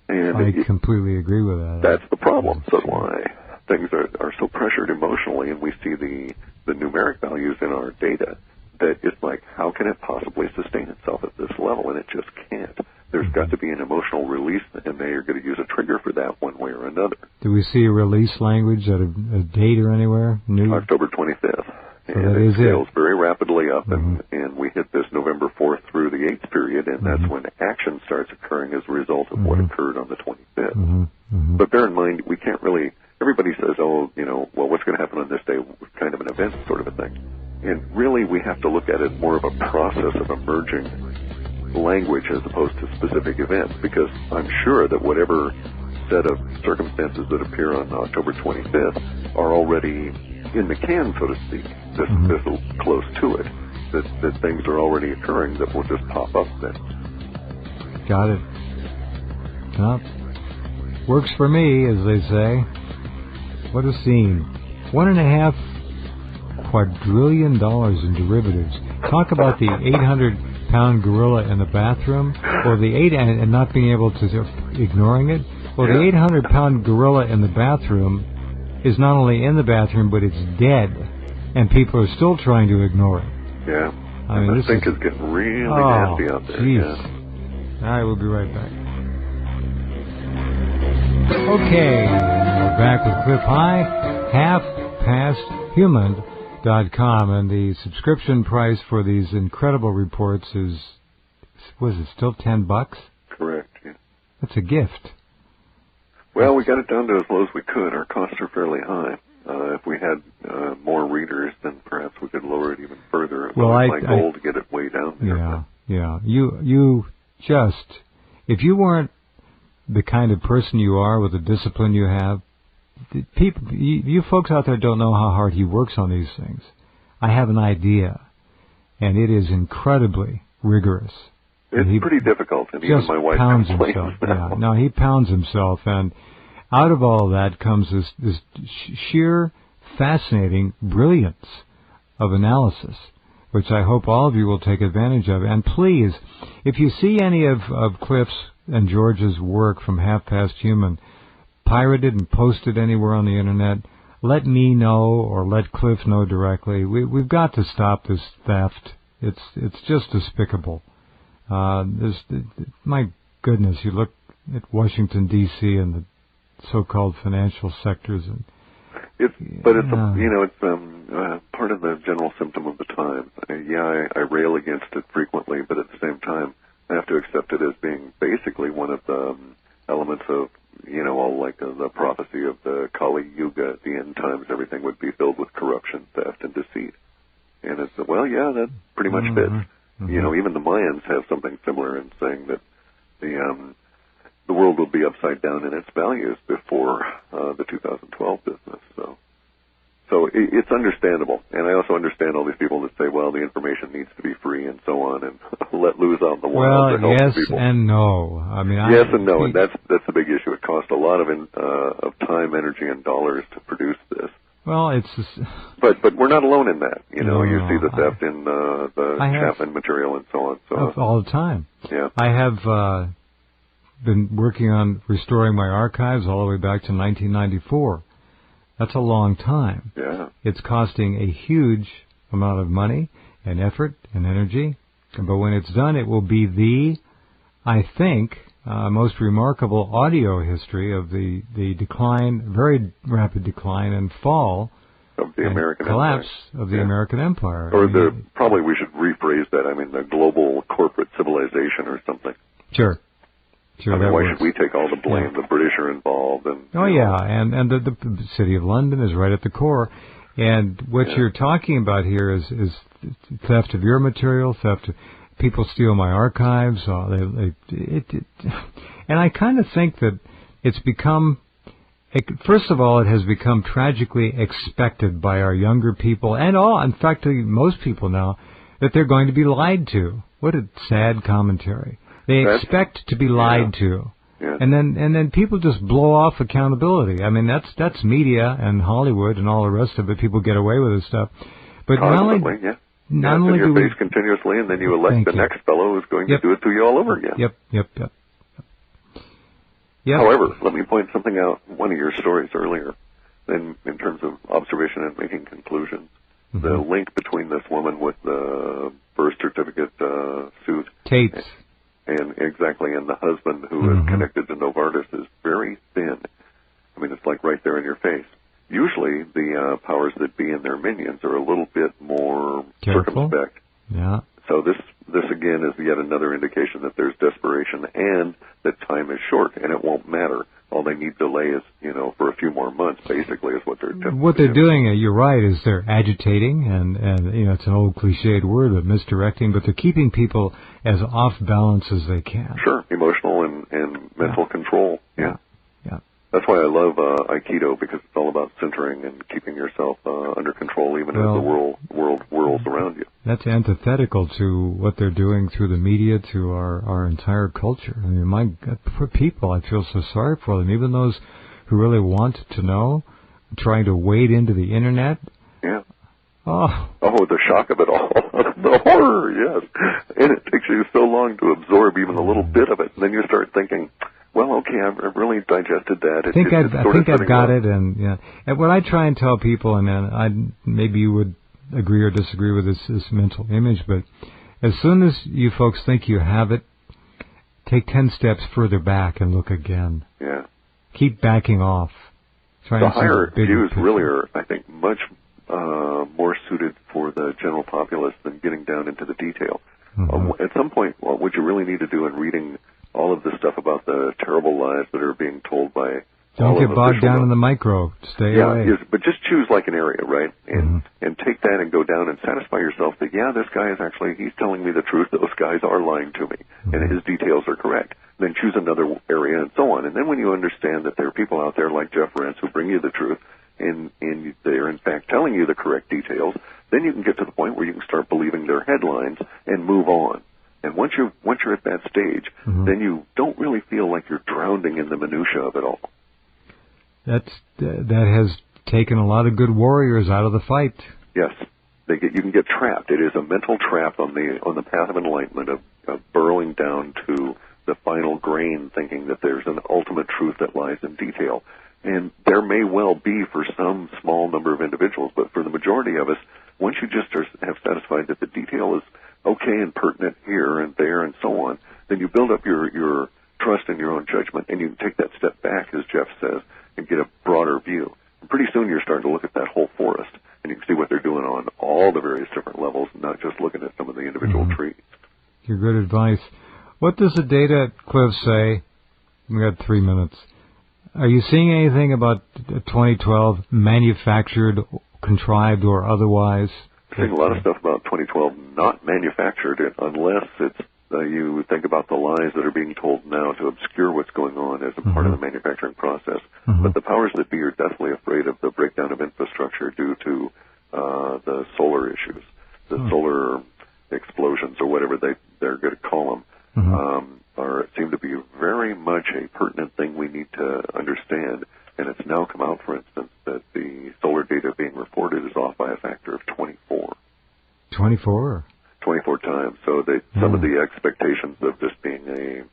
And I completely agree with that. That's the problem. So do I. Things are so pressured emotionally, and we see the numeric values in our data that it's like, how can it possibly sustain itself at this level? And it just can't. There's got to be an emotional release, and they are going to use a trigger for that one way or another. Do we see a release language at a date or anywhere? October 25th. So and that it is scales very rapidly up, and we hit this November 4th through the 8th period, and that's when action starts occurring as a result of what occurred on the 25th. But bear in mind, we can't really, everybody says, well, what's going to happen on this day? Kind of an event sort of a thing. And really, we have to look at it more of a process of emerging language as opposed to specific events, because I'm sure that whatever set of circumstances that appear on October 25th are already in the can, so to speak, this close to it, that things are already occurring that will just pop up then. Got it. Well, works for me, as they say. What a scene. $1.5 quadrillion in derivatives. Talk about the 800-pound gorilla in the bathroom, or the and not being able to, ignoring it. Well, the 800-pound gorilla in the bathroom is not only in the bathroom, but it's dead, and people are still trying to ignore it. Yeah. I mean, this thing is getting really nasty out there. Geez. Yeah. All right, we'll be right back. Okay, we're back with Clif High, halfpasthuman.com, and the subscription price for these incredible reports is, was it still $10? Correct, yeah. That's a gift. Well, we got it down to as low as we could. Our costs are fairly high. If we had more readers, then perhaps we could lower it even further. It was my goal to get it way down there. Yeah. You just, if you weren't the kind of person you are with the discipline you have, people, you folks out there don't know how hard he works on these things. I have an idea, and it is incredibly rigorous. It's pretty difficult, and even my wife pounds complains himself. now. Yeah, no, he pounds himself, and out of all that comes this sheer fascinating brilliance of analysis, which I hope all of you will take advantage of. And please, if you see any of Clif's and George's work from Half Past Human pirated and posted anywhere on the Internet, let me know or let Clif know directly. We've got to stop this theft. It's just despicable. My goodness, you look at Washington, D.C. and the so-called financial sectors. It's part of the general symptom of the time. I rail against it frequently, but at the same time, I have to accept it as being basically one of the elements of, all like the prophecy of the Kali Yuga. At the end times, everything would be filled with corruption, theft, and deceit. And it's, that pretty much fits. Even the Mayans have something similar in saying that the world will be upside down in its values before the 2012 business. So it's understandable. And I also understand all these people that say, well, the information needs to be free and so on, and let loose out in the world to help people. Yes and no. Yes and no, and that's the big issue. It costs a lot of time, energy, and dollars to produce this. Well, it's just, but we're not alone in that. You see the theft in the Chapman material and so on. So all the time. Yeah. I have been working on restoring my archives all the way back to 1994. That's a long time. Yeah. It's costing a huge amount of money and effort and energy, but when it's done, it will be I think, most remarkable audio history of the decline, very rapid decline and fall of the American collapse Empire. Of the American Empire. Or probably we should rephrase that. The global corporate civilization or something. Sure. Why should we take all the blame? The British are involved. And the city of London is right at the core. And what you're talking about here is theft of your material, theft of people steal my archives. And I kind of think that it's become, first of all, it has become tragically expected by our younger people and in fact, most people now, that they're going to be lied to. What a sad commentary. They expect to be lied to. Yeah. And then people just blow off accountability. That's media and Hollywood and all the rest of it. People get away with this stuff. But not only do we face continuously, and then you elect the next fellow who's going to do it to you all over again. Yep. Yes. However, let me point something out. One of your stories earlier, in terms of observation and making conclusions, the link between this woman with the birth certificate suit, tapes, and the husband who is connected to Novartis is very thin. I mean, it's like right there in your face. Usually, the powers that be and their minions are a little bit more careful. Circumspect. Yeah. So this again is yet another indication that there's desperation and that time is short and it won't matter. All they need delay is, for a few more months, basically, is what they're doing. What they're doing, you're right, is they're agitating, and it's an old cliched word, but misdirecting, but they're keeping people as off balance as they can. Sure, emotional and mental control, yeah. Yeah. That's why I love Aikido, because it's all about centering and keeping yourself under control even as the world whirls around you. That's antithetical to what they're doing through the media, to our entire culture. I mean, my God, for people, I feel so sorry for them, even those who really want to know, trying to wade into the Internet. Yeah. Oh, the shock of it all. The horror, yes. And it takes you so long to absorb even a little bit of it. And then you start thinking, well, okay, I've really digested that. I think I've got it, and what I try and tell people, and maybe you would agree or disagree with this mental image, but as soon as you folks think you have it, take 10 steps further back and look again. Yeah. Keep backing off. The higher views really are, I think, much more suited for the general populace than getting down into the detail. At some point, what you really need to do in reading all of this stuff about the terrible lies that are being told by don't get bogged down in the micro. Stay away. Yes, but just choose like an area, right? And take that and go down and satisfy yourself that, this guy is he's telling me the truth. Those guys are lying to me, and his details are correct. Then choose another area and so on. And then when you understand that there are people out there like Jeff Rense who bring you the truth, and they're in fact telling you the correct details, then you can get to the point where you can start believing their headlines and move on. And once you're at that stage, then you don't really feel like you're drowning in the minutia of it all. That has taken a lot of good warriors out of the fight. Yes, you can get trapped. It is a mental trap on the path of enlightenment of burrowing down to the final grain, thinking that there's an ultimate truth that lies in detail. And there may well be for some small number of individuals, but for the majority of us, once you just have satisfied that the detail is okay and pertinent here and there and so on, then you build up your trust in your own judgment, and you can take that step back, as Jeff says, and get a broader view. And pretty soon you're starting to look at that whole forest, and you can see what they're doing on all the various different levels, not just looking at some of the individual trees. Your good advice. What does the data, Clif, say? We got 3 minutes. Are you seeing anything about 2012 manufactured, contrived, or otherwise? I'm seeing a lot of stuff about 2012 not manufactured, unless it's you think about the lies that are being told now to obscure what's going on as a part of the manufacturing process. But the powers that be are definitely afraid of the breakdown of infrastructure due to the solar issues, the solar explosions, or whatever they're going to call them, seem to be very much a pertinent thing we need to understand. And it's now come out, for instance, that the solar data being reported is off by a factor of 24. 24? 24 times. So some of the expectations of this being a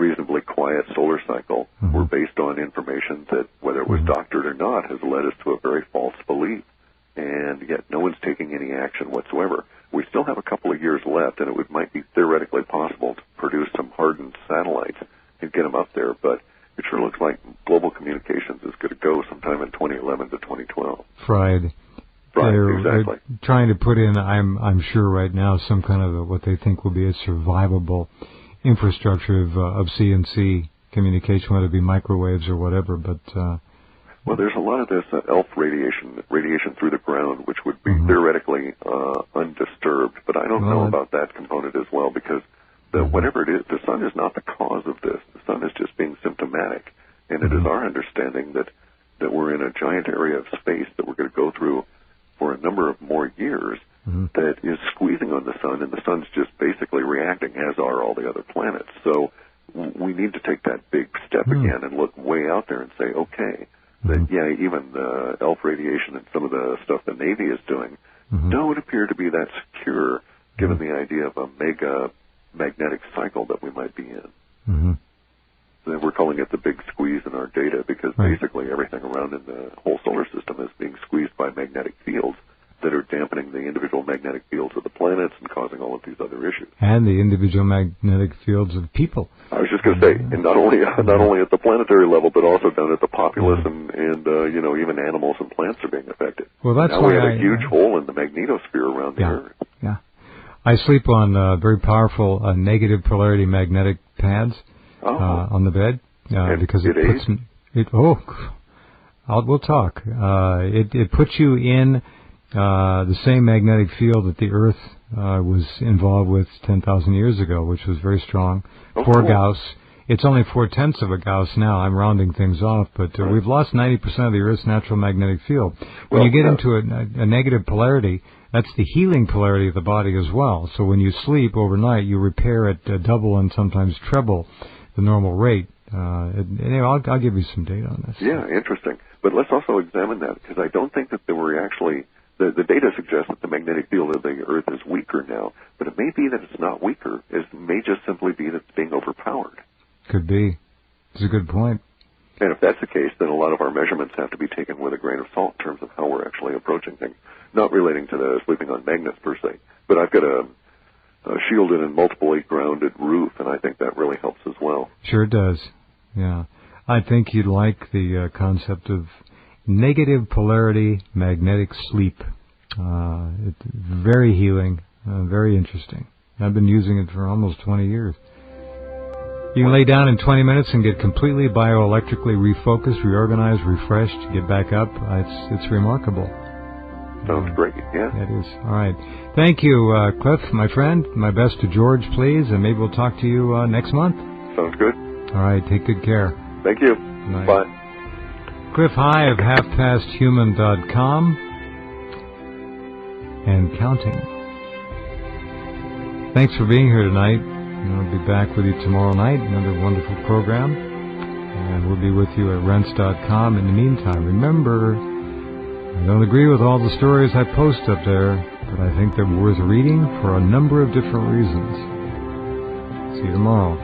reasonably quiet solar cycle were based on information that, whether it was doctored or not, has led us to a very false belief. And yet no one's taking any action whatsoever. We still have a couple of years left, and it might be theoretically possible to produce some hardened satellites and get them up there. But it sure looks like global communications is going to go sometime in 2011 to 2012. Fried. Right, exactly. They're trying to put in, I'm sure right now, some kind of what they think will be a survivable infrastructure of CNC communication, whether it be microwaves or whatever. But well, there's a lot of this ELF radiation through the ground, which would be theoretically undisturbed. But I don't know about that component as well, because whatever it is, the sun is not the cause of this. The sun is just being symptomatic, and it is our understanding that we're in a giant area of space that we're going to go through for a number of more years that is squeezing on the sun, and the sun's just basically reacting, as are all the other planets. So we need to take that big step again and look way out there and say, okay, that even the ELF radiation and some of the stuff the Navy is doing don't appear to be that secure, given the idea of a mega magnetic cycle that we might be in. We're calling it the big squeeze in our data because basically everything around in the whole solar system is being squeezed by magnetic fields that are dampening the individual magnetic fields of the planets and causing all of these other issues. And the individual magnetic fields of people. I was just going to say, and not only at the planetary level, but also down at the populace and even animals and plants are being affected. Well, that's now why we have a huge hole in the magnetosphere around the Earth. Yeah. I sleep on very powerful negative polarity magnetic pads on the bed because it puts it. Oh, we'll talk. It puts you in the same magnetic field that the Earth was involved with 10,000 years ago, which was very strong. 4 Gauss. It's only 4/10 of a Gauss now. I'm rounding things off, but we've lost 90% of the Earth's natural magnetic field. When you get into a negative polarity, that's the healing polarity of the body as well. So when you sleep overnight, you repair at double and sometimes treble the normal rate. Anyway, I'll give you some data on this. Yeah, interesting. But let's also examine that because I don't think that there were actually... The data suggests that the magnetic field of the Earth is weaker now, but it may be that it's not weaker. It may just simply be that it's being overpowered. Could be. It's a good point. And if that's the case, then a lot of our measurements have to be taken with a grain of salt in terms of how we're actually approaching things. Not relating to the sleeping on magnets per se, but I've got a shielded and multiply grounded roof, and I think that really helps as well. Sure does. Yeah. I think you'd like the concept of negative polarity magnetic sleep. It's very healing, very interesting. I've been using it for almost 20 years. You can lay down in 20 minutes and get completely bioelectrically refocused, reorganized, refreshed, get back up. It's remarkable. Sounds great, yeah. It is. All right. Thank you, Clif, my friend. My best to George, please, and maybe we'll talk to you next month. Sounds good. All right. Take good care. Thank you. Bye. Clif High of halfpasthuman.com and counting. Thanks for being here tonight. I'll be back with you tomorrow night, another wonderful program. And we'll be with you at Rense.com. In the meantime, remember, I don't agree with all the stories I post up there, but I think they're worth reading for a number of different reasons. See you tomorrow.